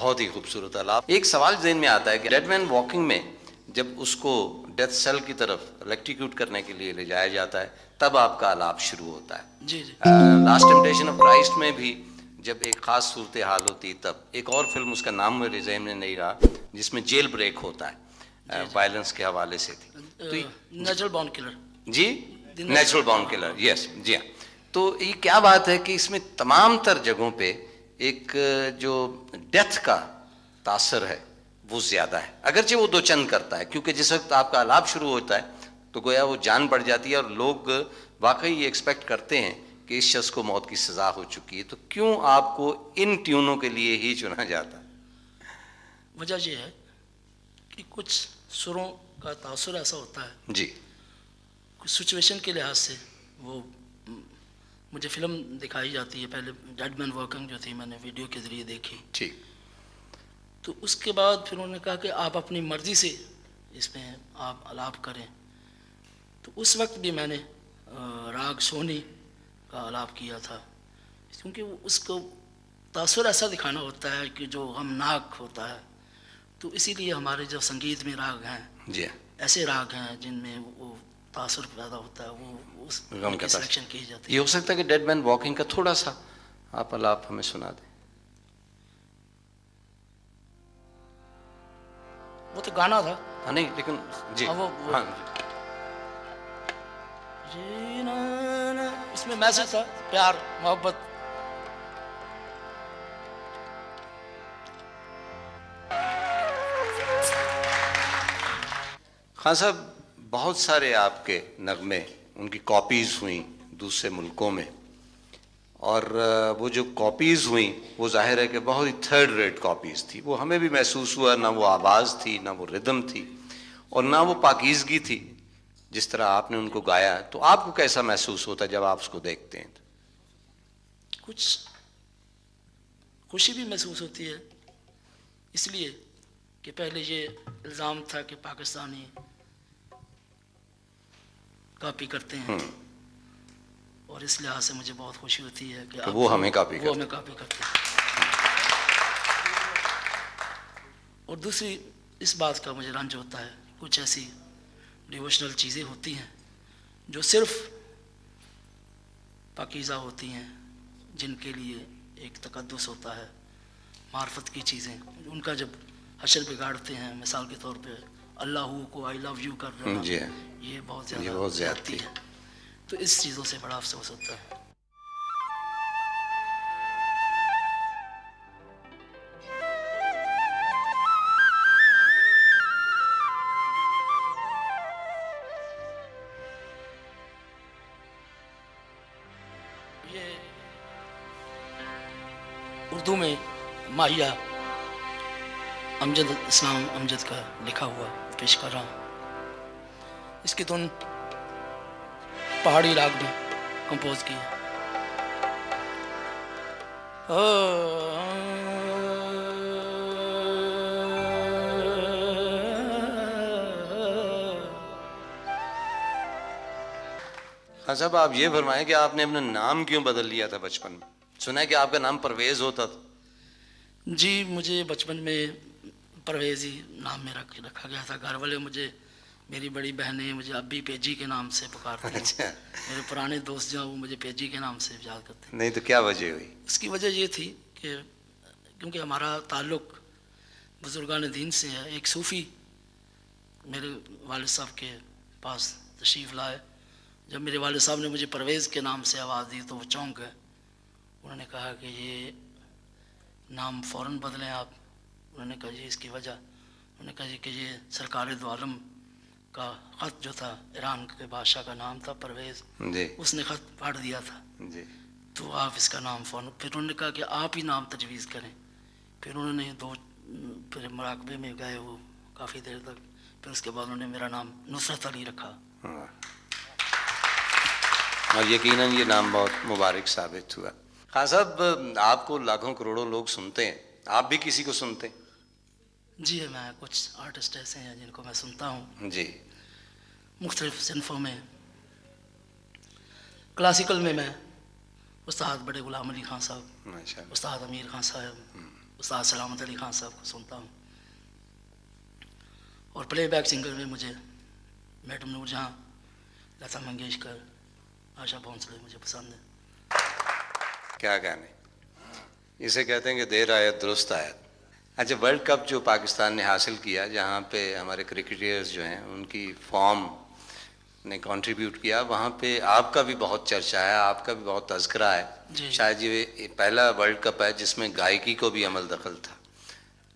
بہت ہی خوبصورت آلاپ. ایک سوال ذہن میں آتا ہے کہ ڈیڈ مین واکنگ میں جب اس کو ڈیتھ سیل کی طرف الیکٹریکیوٹ کرنے کے لیے لے جایا جاتا ہے تب آپ کا آلاپ شروع ہوتا ہے. جی جی. لاسٹ ٹیمپٹیشن آف کرائسٹ میں بھی جب ایک خاص صورتحال ہوتی تب ایک اور فلم اس کا نام میرے ذہن میں نہیں رہا جس میں جیل بریک ہوتا ہے وائلنس کے حوالے سے تھی. Natural born colour. جی نیچرل بورن کلر. یس جی ہاں. تو یہ کیا بات ہے کہ اس میں تمام تر جگہوں پہ ایک جو ڈیتھ کا تاثر ہے وہ زیادہ ہے اگرچہ وہ دو چند کرتا ہے کیونکہ جس وقت آپ کا آلاپ شروع ہوتا ہے تو گویا وہ جان بڑھ جاتی ہے اور لوگ واقعی یہ ایکسپیکٹ کرتے ہیں کہ اس شخص کو موت کی سزا ہو چکی ہے. تو کیوں آپ کو ان ٹیونوں کے لیے ہی چنا جاتا ہے؟ وجہ یہ ہے کہ کچھ سروں کا تاثر ایسا ہوتا ہے جی کچھ سچویشن کے لحاظ سے. وہ مجھے فلم دکھائی جاتی ہے پہلے ڈیڈ مین واکنگ جو تھی میں نے ویڈیو کے ذریعے دیکھی. ٹھیک. تو اس کے بعد پھر انہوں نے کہا کہ آپ اپنی مرضی سے اس میں آپ آلاپ کریں. تو اس وقت بھی میں نے راگ سونی کا آلاپ کیا تھا کیونکہ اس کو تاثر ایسا دکھانا ہوتا ہے کہ جو غمناک ہوتا ہے. تو اسی لیے ہمارے جو سنگیت میں راگ ہیں جی ایسے راگ ہیں جن میں وہ تاثر پیدا ہوتا ہے وہ اس کی سلیکشن کی جاتی ہے. یہ ہو سکتا ہے کہ ڈیڈ مین واکنگ کا تھوڑا سا آپ آلاپ ہمیں سنا دیں. وہ تو گانا تھا. ہاں نہیں لیکن جی ہاں اس میں میسج تھا پیار محبت. خان صاحب بہت سارے آپ کے نغمے ان کی کاپیز ہوئیں دوسرے ملکوں میں اور وہ جو کاپیز ہوئیں وہ ظاہر ہے کہ بہت ہی تھرڈ ریٹ کاپیز تھی. وہ ہمیں بھی محسوس ہوا نہ وہ آواز تھی نہ وہ ردم تھی اور نہ وہ پاکیزگی تھی جس طرح آپ نے ان کو گایا. تو آپ کو کیسا محسوس ہوتا ہے جب آپ اس کو دیکھتے ہیں؟ کچھ خوشی بھی محسوس ہوتی ہے اس لیے کہ پہلے یہ الزام تھا کہ پاکستانی کاپی کرتے ہیں اور اس لحاظ سے مجھے بہت خوشی ہوتی ہے کہ وہ ہمیں کاپی کرتے ہیں. اور دوسری اس بات کا مجھے رنج ہوتا ہے کچھ ایسی ڈیووشنل چیزیں ہوتی ہیں جو صرف پاکیزہ ہوتی ہیں جن کے لیے ایک تقدس ہوتا ہے معرفت کی چیزیں ان کا جب حشر بگاڑتے ہیں. مثال کے طور پہ اللہ کو آئی لو یو کر رہا جی یہ بہت زیادہ زیادتی ہے. تو اس چیزوں سے بڑا افسوس ہوتا ہے. یہ اردو میں ماہیہ امجد اسلام امجد کا لکھا ہوا پیش کر رہا ہوں. اس کی دھن پہاڑی راگ میں کمپوز کی ہے. خان صاحب آپ یہ فرمائیں کہ آپ نے اپنا نام کیوں بدل لیا تھا بچپن میں؟ سنا ہے کہ آپ کا نام پرویز ہوتا تھا. جی مجھے بچپن میں پرویز ہی نام میں رکھا گیا تھا. گھر والے مجھے میری بڑی بہنیں مجھے اب بھی پیجی کے نام سے پکارتے ہیں. اچھا میرے پرانے دوست جو وہ مجھے پیجی کے نام سے یاد کرتے ہیں. نہیں تو کیا وجہ ہوئی؟ اس کی وجہ یہ تھی کہ کیونکہ ہمارا تعلق بزرگان دین سے ہے. ایک صوفی میرے والد صاحب کے پاس تشریف لائے. جب میرے والد صاحب نے مجھے پرویز کے نام سے آواز دی تو وہ چونک گئے. انہوں نے کہا کہ یہ نام فوراً بدلیں آپ. انہوں نے کہا جی اس کی وجہ. انہوں نے کہا جی کہ یہ سرکار دو عالم کا خط جو تھا ایران کے بادشاہ کا نام تھا پرویز جی اس نے خط پڑھ دیا تھا جی تو آپ اس کا نام فوراً. پھر انہوں نے کہا کہ آپ ہی نام تجویز کریں. پھر انہوں نے پھر مراقبے میں گئے وہ کافی دیر تک. پھر اس کے بعد انہوں نے میرا نام نصرت علی رکھا. اور یقیناً یہ نام بہت مبارک ثابت ہوا. خان صاحب آپ کو لاکھوں کروڑوں لوگ سنتے ہیں, آپ بھی کسی کو سنتے ہیں؟ جی میں کچھ آرٹسٹ ایسے ہیں جن کو میں سنتا ہوں جی مختلف صنفوں میں. کلاسیکل میں استاد بڑے غلام علی خان صاحب, ماشاء اللہ, استاد امیر خان صاحب, استاد سلامت علی خان صاحب کو سنتا ہوں. اور پلے بیک سنگر میں مجھے میڈم نور جہاں, لتا منگیشکر, آشا بھونسلے مجھے پسند ہے. کیا گانے, اسے کہتے ہیں کہ دیر آیت درست آیت. اچھا, ورلڈ کپ جو پاکستان نے حاصل کیا, جہاں پہ ہمارے کرکٹرز جو ہیں ان کی فارم نے کنٹریبیوٹ کیا, وہاں پہ آپ کا بھی بہت چرچا ہے, آپ کا بھی بہت تذکرہ ہے. شاید یہ پہلا ورلڈ کپ ہے جس میں گائیکی کو بھی عمل دخل تھا.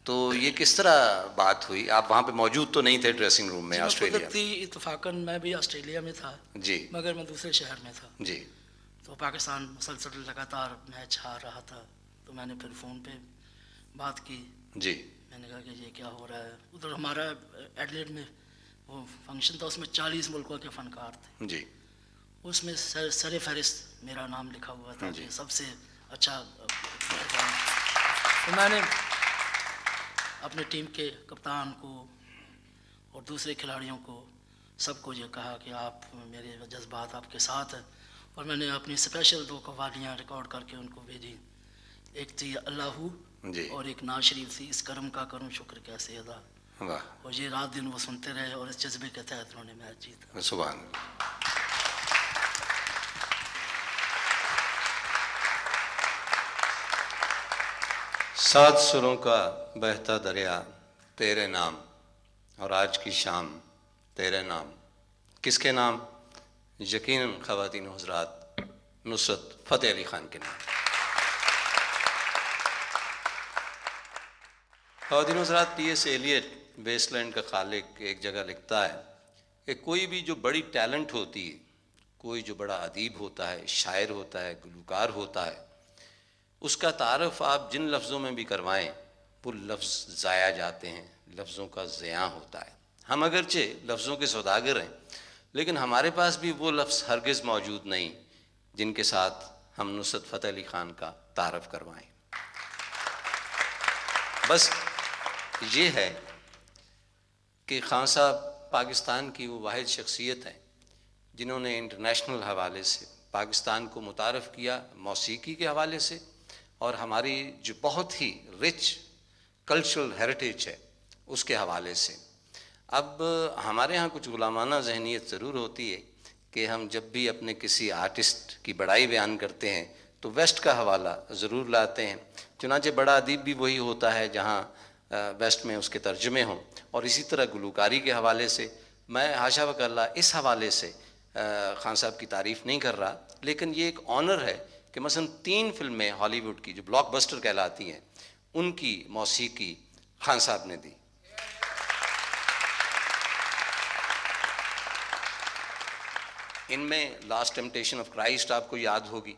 تو یہ کس طرح بات ہوئی؟ آپ وہاں پہ موجود تو نہیں تھے ڈریسنگ روم میں آسٹریلیا میں؟ قدرتی اتفاقاً میں بھی آسٹریلیا میں تھا جی مگر میں دوسرے شہر میں تھا. جی. تو پاکستان مسلسل لگاتار میچ ہار رہا تھا, تو میں نے پھر فون پہ بات کی. جی. میں نے کہا کہ یہ کیا ہو رہا ہے. ادھر ہمارا ایڈلیڈ میں وہ فنکشن تھا, اس میں 40 ملکوں کے فنکار تھے. جی. اس میں سر فہرست میرا نام لکھا ہوا تھا کہ سب سے اچھا. تو میں نے اپنے ٹیم کے کپتان کو اور دوسرے کھلاڑیوں کو سب کو یہ کہا کہ آپ, میرے جذبات آپ کے ساتھ ہیں. اور میں نے اپنی اسپیشل 2 قوالیاں ریکارڈ کر کے ان کو بھیجی. ایک تھی اللہ جی. اور ایک ناز شریف تھی, اس کرم کا کروں شکر کیسے ادا. واہ. اور یہ رات دن وہ سنتے رہے اور اس جذبے کے تحت انہوں نے میچ جیتا. سبحان اللہ. سات سروں کا بہتا دریا تیرے نام, اور آج کی شام تیرے نام. کس کے نام؟ یقیناً خواتین و حضرات, نصرت فتح علی خان کے نام. خواتین و حضرات, T S Eliot waste land کا خالق ایک جگہ لکھتا ہے کہ کوئی بھی جو بڑی ٹیلنٹ ہوتی ہے, کوئی جو بڑا ادیب ہوتا ہے, شاعر ہوتا ہے, گلوکار ہوتا ہے, اس کا تعارف آپ جن لفظوں میں بھی کروائیں وہ لفظ ضائع جاتے ہیں, لفظوں کا ضیاع ہوتا ہے. ہم اگرچہ لفظوں کے سوداگر ہیں, لیکن ہمارے پاس بھی وہ لفظ ہرگز موجود نہیں جن کے ساتھ ہم نصرت فتح علی خان کا تعارف کروائیں. بس یہ ہے کہ خان صاحب پاکستان کی وہ واحد شخصیت ہیں جنہوں نے انٹرنیشنل حوالے سے پاکستان کو متعارف کیا, موسیقی کے حوالے سے, اور ہماری جو بہت ہی رچ کلچرل ہیریٹیج ہے اس کے حوالے سے. اب ہمارے ہاں کچھ غلامانہ ذہنیت ضرور ہوتی ہے کہ ہم جب بھی اپنے کسی آرٹسٹ کی بڑائی بیان کرتے ہیں تو ویسٹ کا حوالہ ضرور لاتے ہیں. چنانچہ بڑا ادیب بھی وہی ہوتا ہے جہاں ویسٹ میں اس کے ترجمے ہوں, اور اسی طرح گلوکاری کے حوالے سے. میں حاشا وکاللہ اس حوالے سے خان صاحب کی تعریف نہیں کر رہا, لیکن یہ ایک آنر ہے کہ مثلا 3 فلمیں ہالی ووڈ کی جو بلاک بسٹر کہلاتی ہیں ان کی موسیقی خان صاحب نے دی. ان میں لاسٹ ٹیمپٹیشن آف کرائسٹ آپ کو یاد ہوگی,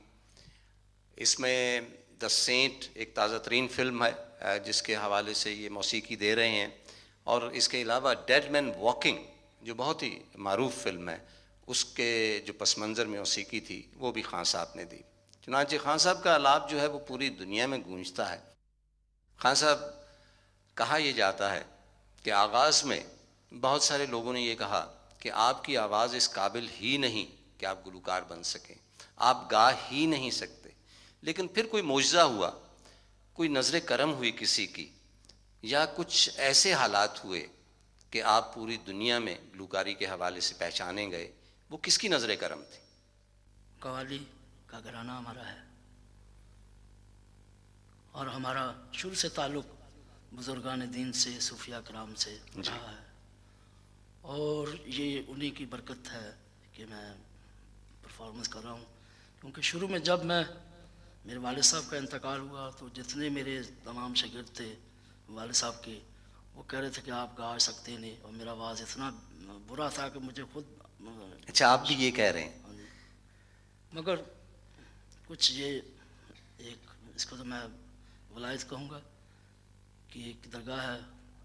اس میں دا سینٹ ایک تازہ ترین فلم ہے جس کے حوالے سے یہ موسیقی دے رہے ہیں, اور اس کے علاوہ ڈیڈ مین واکنگ جو بہت ہی معروف فلم ہے اس کے جو پس منظر میں موسیقی تھی وہ بھی خان صاحب نے دی. چنانچہ خان صاحب کا آلاپ جو ہے وہ پوری دنیا میں گونجتا ہے. خان صاحب, کہا یہ جاتا ہے کہ آغاز میں بہت سارے لوگوں نے یہ کہا کہ آپ کی آواز اس قابل ہی نہیں کہ آپ گلوکار بن سکیں, آپ گا ہی نہیں سکتے. لیکن پھر کوئی معجزہ ہوا, کوئی نظر کرم ہوئی کسی کی, یا کچھ ایسے حالات ہوئے کہ آپ پوری دنیا میں گلوکاری کے حوالے سے پہچانے گئے. وہ کس کی نظر کرم تھی؟ قوالی کا گھرانہ ہمارا ہے, اور ہمارا شروع سے تعلق بزرگان دین سے, صوفیہ کرام سے رہا ہے, اور یہ انہی کی برکت ہے کہ میں پرفارمنس کر رہا ہوں. کیونکہ شروع میں جب میرے والد صاحب کا انتقال ہوا تو جتنے میرے تمام شاگرد تھے والد صاحب کے, وہ کہہ رہے تھے کہ آپ گا سکتے نہیں, اور میرا آواز اتنا برا تھا کہ مجھے خود. اچھا, آپ بھی یہ کہہ رہے ہیں؟ مگر کچھ یہ ایک, اس کو تو میں ولایت کہوں گا کہ ایک درگاہ ہے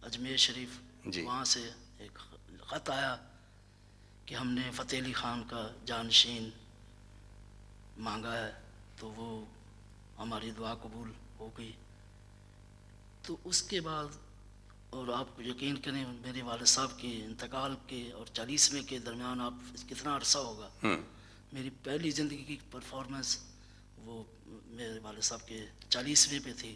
اجمیر شریف, وہاں سے ایک خط آیا کہ ہم نے فتح علی خان کا جانشین مانگا ہے, تو وہ ہماری دعا قبول ہو گئی. تو اس کے بعد, اور آپ یقین کریں میرے والد صاحب کے انتقال کے اور 40ویں کے درمیان آپ کتنا عرصہ ہوگا, میری پہلی زندگی کی پرفارمنس وہ میرے والد صاحب کے 40ویں پہ تھی,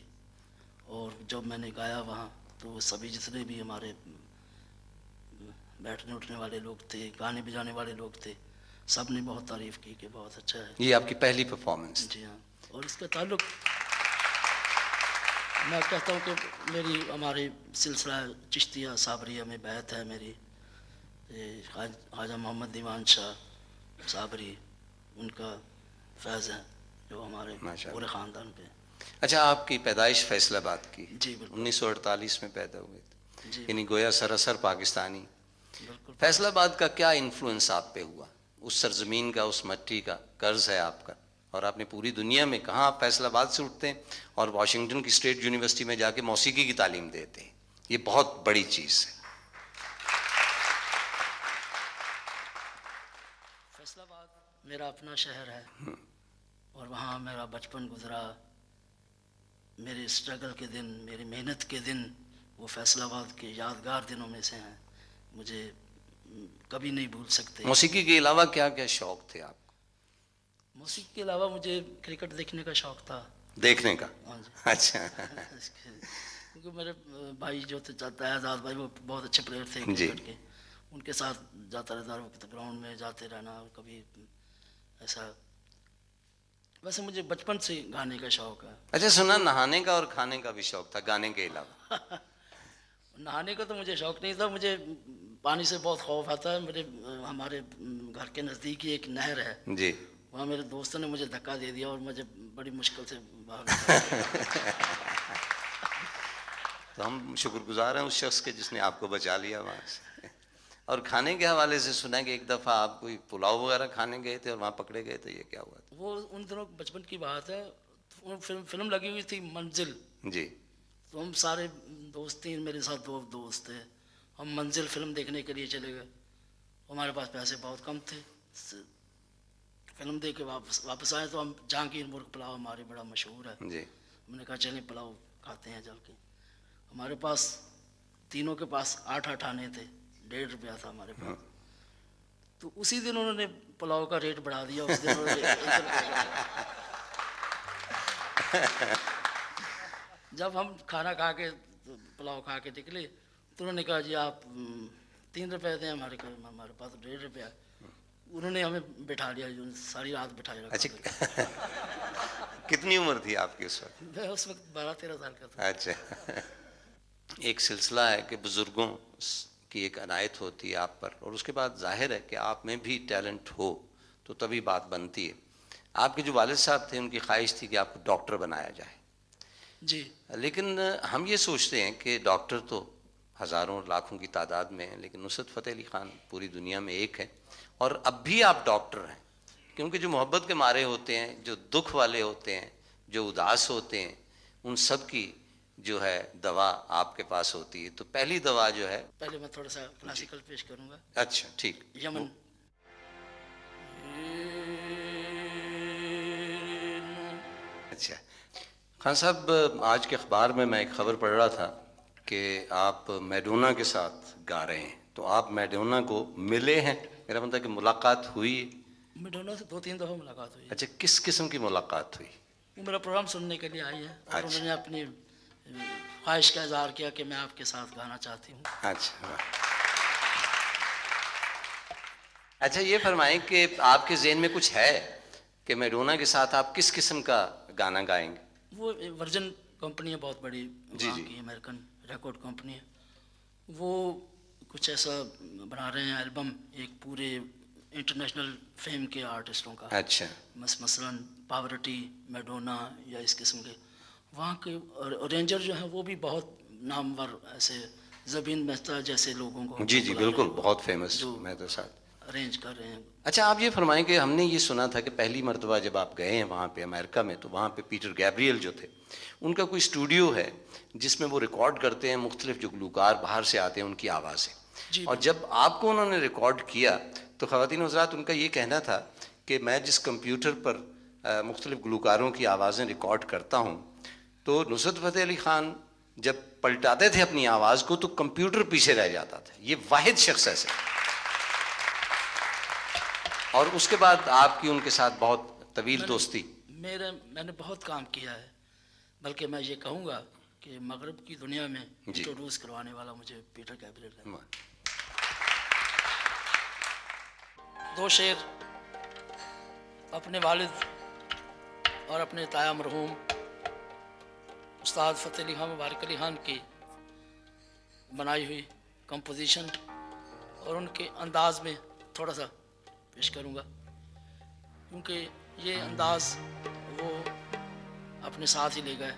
اور جب میں نے گایا وہاں تو وہ سبھی جتنے بھی ہمارے بیٹھنے اٹھنے والے لوگ تھے, گانے بجانے والے لوگ تھے, سب نے بہت تعریف کی کہ بہت اچھا ہے. یہ آپ کی پہلی پرفارمنس؟ جی ہاں. اور اس کا تعلق میں کہتا ہوں کہ ہماری سلسلہ چشتیہ صابریہ میں بیعت ہے میری, خواجہ محمد دیوان شاہ صابری, ان کا فیض ہے جو ہمارے پورے خاندان پہ. اچھا, آپ کی پیدائش فیصل آباد کی؟ جی بالکل. 1948 میں پیدا ہوئے تھے, جی یعنی گویا سراسر پاکستانی. بالکل. فیصل آباد کا کیا انفلوئنس آپ پہ ہوا؟ اس سرزمین کا, اس مٹی کا قرض ہے آپ کا, اور آپ نے پوری دنیا میں کہاں, آپ فیصل آباد سے اٹھتے ہیں اور واشنگٹن کی اسٹیٹ یونیورسٹی میں جا کے موسیقی کی تعلیم دیتے ہیں, یہ بہت بڑی چیز ہے. فیصل آباد میرا اپنا شہر ہے, اور وہاں میرا بچپن گزرا. میرے اسٹرگل کے دن, میری محنت کے دن, وہ فیصل آباد کے یادگار دنوں میں سے ہیں, مجھے کبھی نہیں بھول سکتے. موسیقی کے علاوہ کیا کیا شوق تھے آپ کو؟ موسیقی کے علاوہ مجھے کرکٹ دیکھنے کا شوق تھا. دیکھنے کا؟ ہاں جی. اچھا. کیونکہ میرے بھائی جو تھے, آزاد بھائی, وہ بہت اچھے پلیئر تھے کرکٹ کے, ان کے ساتھ جاتا رہتا وقت, گراؤنڈ میں جاتے رہنا. کبھی ایسا, ویسے مجھے بچپن سے گانے کا شوق ہے. اچھا, سنا نہانے کا اور کھانے کا بھی شوق تھا گانے کے علاوہ؟ نہانے کا تو مجھے شوق نہیں تھا, مجھے پانی سے بہت خوف آتا ہے. ہمارے گھر کے نزدیک ہی ایک نہر ہے جی, وہاں میرے دوستوں نے مجھے دھکا دے دیا اور مجھے بڑی مشکل سے باہر نکالا. تو ہم شکر گزار ہیں اس شخص کے جس نے آپ کو بچا لیا وہاں سے. اور کھانے کے حوالے سے سنا کہ ایک دفعہ آپ کوئی پلاؤ وغیرہ کھانے گئے تھے اور وہاں پکڑے گئے تھے, یہ کیا ہوا تھا؟ وہ ان دنوں بچپن کی بات ہے, فلم لگی ہوئی تھی منزل. جی. تو ہم سارے دوست تھے, میرے ساتھ دو دوست تھے, ہم منزل فلم دیکھنے کے لیے چلے گئے. ہمارے پاس پیسے بہت کم تھے, فلم دیکھ کے واپس آئے تو ہم جہانگیر مرغ پلاؤ ہمارے بڑا مشہور ہے. جی. ہم نے کہا چلیں پلاؤ کھاتے ہیں چل کے. ہمارے پاس تینوں کے پاس 8 آنے تھے, 1.5 روپیہ تھا ہمارے پاس. تو اسی دن انہوں نے پلاؤ کا ریٹ بڑھا دیا. اس دن جب ہم کھانا کھا کے, پلاؤ کھا کے نکلے تو انہوں نے کہا جی آپ 3 روپے دیں, ہمارے پاس 1.5 روپیہ. انہوں نے ہمیں بٹھا لیا, ساری رات بٹھائے رکھا. اچھا, کتنی عمر تھی آپ کی اس وقت؟ میں اس وقت 12-13 سال کا تھا. اچھا. ایک سلسلہ ہے کہ بزرگوں کی ایک عنایت ہوتی ہے آپ پر, اور اس کے بعد ظاہر ہے کہ آپ میں بھی ٹیلنٹ ہو تو تبھی بات بنتی ہے. آپ کے جو والد صاحب تھے, ان کی خواہش تھی کہ آپ کو ڈاکٹر بنایا جائے. جی. لیکن ہم یہ سوچتے ہیں کہ ڈاکٹر تو ہزاروں لاکھوں کی تعداد میں ہیں, لیکن نصرت فتح علی خان پوری دنیا میں ایک ہے, اور اب بھی آپ ڈاکٹر ہیں. کیونکہ جو محبت کے مارے ہوتے ہیں, جو دکھ والے ہوتے ہیں, جو اداس ہوتے ہیں, ان سب کی جو ہے دوا آپ کے پاس ہوتی ہے. تو پہلی دوا جو ہے, پہلے میں تھوڑا سا کلاسیکل پیش کروں گا. اچھا ٹھیک. یمن. اچھا خان صاحب, آج کے اخبار میں ایک خبر پڑھ رہا تھا کہ آپ میڈونا کے ساتھ گا رہے ہیں. تو آپ میڈونا کو ملے ہیں؟ میرا مطلب کہ ملاقات ہوئی؟ میڈونا سے 2-3 دفعہ ملاقات ہوئی. اچھا, کس قسم کی ملاقات ہوئی؟ وہ میرا پروگرام سننے کے لیے آئی ہے, اور انہوں نے اپنی خواہش کا اظہار کیا کہ میں آپ کے ساتھ گانا چاہتی ہوں. اچھا. اچھا, یہ فرمائیں کہ آپ کے ذہن میں کچھ ہے کہ میڈونا کے ساتھ آپ کس قسم کا گانا گائیں گے؟ وہ ورجن کمپنی ہے بہت بڑی, جی وہاں کی امریکن ریکارڈ کمپنی ہے. وہ کچھ ایسا بنا رہے ہیں البم, ایک پورے انٹرنیشنل فیم کے آرٹسٹوں کا. اچھا. مثلاً پاورٹی, میڈونا, یا اس قسم کے وہاں کے ارینجر جو ہیں وہ بھی بہت نامور, ایسے زبین مہتا جیسے لوگوں کو. جی جی بالکل, بہت فیمس مہتا صاحب ارینج کر رہے ہیں. اچھا, آپ یہ فرمائیں کہ ہم نے یہ سنا تھا کہ پہلی مرتبہ جب آپ گئے ہیں وہاں پہ امریکہ میں, تو وہاں پہ پیٹر گیبریل جو تھے, ان کا کوئی اسٹوڈیو ہے جس میں وہ ریکارڈ کرتے ہیں مختلف جو گلوکار باہر سے آتے ہیں ان کی آوازیں. جی. اور جب آپ کو انہوں نے ریکارڈ کیا تو خواتین حضرات, ان کا یہ کہنا تھا کہ میں جس کمپیوٹر پر مختلف گلوکاروں کی آوازیں ریکارڈ کرتا ہوں, تو نصرت فتح علی خان جب پلٹاتے تھے اپنی آواز کو تو کمپیوٹر پیچھے رہ جاتا تھا. یہ واحد شخص ایسے. اور اس کے بعد آپ کی ان کے ساتھ بہت طویل دوستی. میں نے بہت کام کیا ہے, بلکہ میں یہ کہوں گا کہ مغرب کی دنیا میں انٹروڈیوس کروانے والا مجھے پیٹر گیبریل ہے. 2 شعر اپنے والد اور اپنے تایا مرحوم استاد فتح علی خان مبارک علی خان کی بنائی ہوئی کمپوزیشن اور ان کے انداز میں تھوڑا سا پیش کروں گا، کیونکہ یہ انداز وہ اپنے ساتھ ہی لے گئے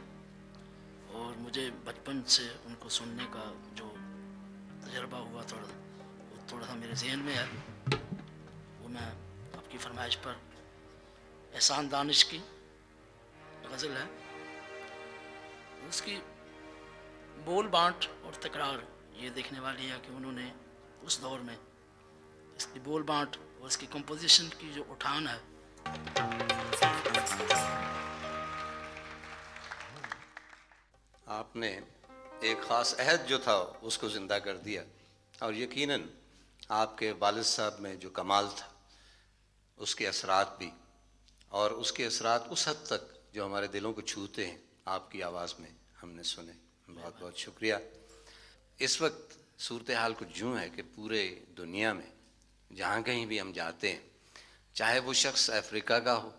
اور مجھے بچپن سے ان کو سننے کا جو تجربہ ہوا تھوڑا سا میرے ذہن میں ہے. وہ میں آپ کی فرمائش پر احسان دانش کی غزل ہے، اس کی بول بانٹ اور تکرار یہ دیکھنے والی ہے کہ انہوں نے اس دور میں اس کی بول بانٹ اور اس کی کمپوزیشن کی جو اٹھان ہے. آپ نے ایک خاص عہد جو تھا اس کو زندہ کر دیا، اور یقیناً آپ کے والد صاحب میں جو کمال تھا اس کے اثرات بھی، اور اس کے اثرات اس حد تک جو ہمارے دلوں کو چھوتے ہیں آپ کی آواز میں ہم نے سنے. بہت بہت شکریہ. اس وقت صورتحال کچھ یوں ہے کہ پورے دنیا میں جہاں کہیں بھی ہم جاتے ہیں، چاہے وہ شخص افریقہ کا ہو،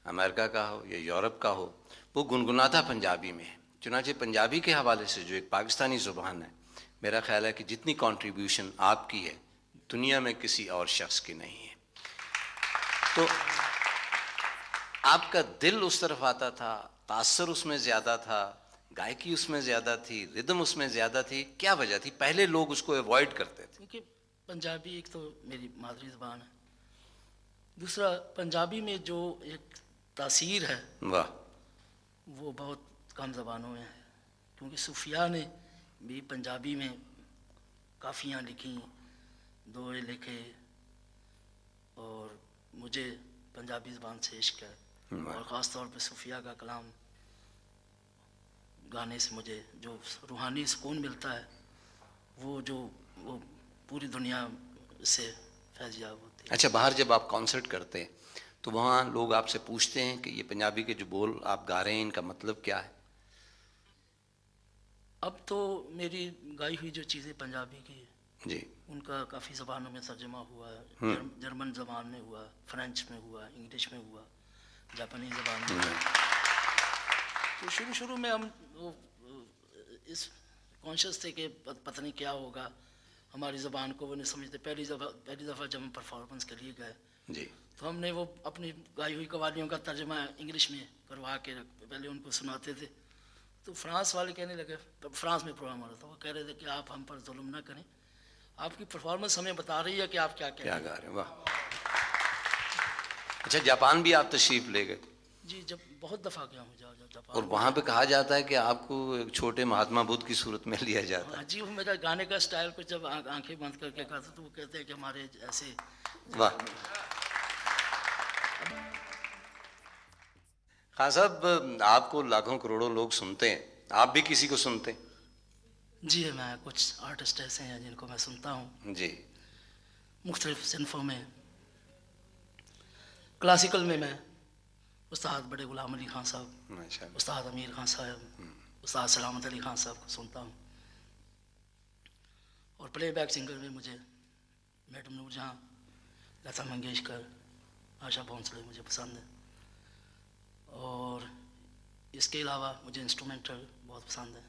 امریکہ کا ہو یا یورپ کا ہو، وہ گنگناتا پنجابی میں ہے. چنانچہ پنجابی کے حوالے سے جو ایک پاکستانی زبان ہے، میرا خیال ہے کہ جتنی کنٹریبیوشن آپ کی ہے دنیا میں کسی اور شخص کی نہیں ہے. تو آپ کا دل اس طرف آتا تھا، تاثر اس میں زیادہ تھا، گائکی اس میں زیادہ تھی، ردم اس میں زیادہ تھی. کیا وجہ تھی؟ پہلے لوگ اس کو ایوائڈ کرتے تھے. کیونکہ پنجابی ایک تو میری مادری زبان ہے، دوسرا پنجابی میں جو ایک تاثیر ہے واہ، وہ بہت کم زبانوں میں ہے. کیونکہ صوفیاء نے بھی پنجابی میں کافیاں لکھیں، دوہے لکھے، اور مجھے پنجابی زبان سے عشق ہے، اور خاص طور پہ صوفیاء کا کلام گانے سے مجھے جو روحانی سکون ملتا ہے وہ پوری دنیا سے فیضیاب ہوتی ہے. اچھا، باہر جب آپ کانسرٹ کرتے ہیں تو وہاں لوگ آپ سے پوچھتے ہیں کہ یہ پنجابی کے جو بول آپ گا رہے ہیں ان کا مطلب کیا ہے؟ اب تو میری گائی ہوئی جو چیزیں پنجابی کی جی، ان کا کافی زبانوں میں ترجمہ ہوا ہے. جرمن زبان میں ہوا، فرینچ میں ہوا، انگلش میں ہوا، جاپانی زبان میں ہوا. تو شروع میں ہم اس کانشیس تھے کہ پتہ نہیں کیا ہوگا، ہماری زبان کو وہ نہیں سمجھتے. پہلی دفعہ جب ہم پرفارمنس کے لیے گئے جی، تو ہم نے وہ اپنی گائی ہوئی قوالیوں کا ترجمہ انگلش میں کروا کے پہلے ان کو سناتے تھے. تو فرانس والے کہنے لگے، فرانس میں پروگرام ہو رہا تھا، وہ کہہ رہے تھے کہ آپ ہم پر ظلم نہ کریں، آپ کی پرفارمنس ہمیں بتا رہی ہے کہ آپ کیا گا رہے ہیں. واہ. اچھا، جاپان بھی آپ تشریف لے گئے؟ جی، جب بہت دفعہ گیا ہوں جاپان. اور وہاں پہ کہا جاتا ہے کہ آپ کو ایک چھوٹے مہاتما بدھ کی صورت میں لیا جاتا ہے. جی، وہ میرا گانے کا اسٹائل کچھ جب آنکھیں بند کر کے کہا تو وہ کہتے ہیں کہ ہمارے ایسے. واہ. خان صاحب، آپ کو لاکھوں کروڑوں لوگ سنتے ہیں، آپ بھی کسی کو سنتے ہیں؟ جی، میں کچھ آرٹسٹ ایسے ہیں جن کو میں سنتا ہوں جی، مختلف صنفوں میں. کلاسیکل میں استاد بڑے غلام علی خان صاحب، ماشاء اللہ. استاد امیر خان صاحب، استاد سلامت علی خان صاحب کو سنتا ہوں. اور پلے بیک سنگر میں مجھے میڈم نور جہاں، لتا منگیشکر، آشا بھونسلے مجھے پسند ہے. اور اس کے علاوہ مجھے انسٹرومنٹل بہت پسند ہے.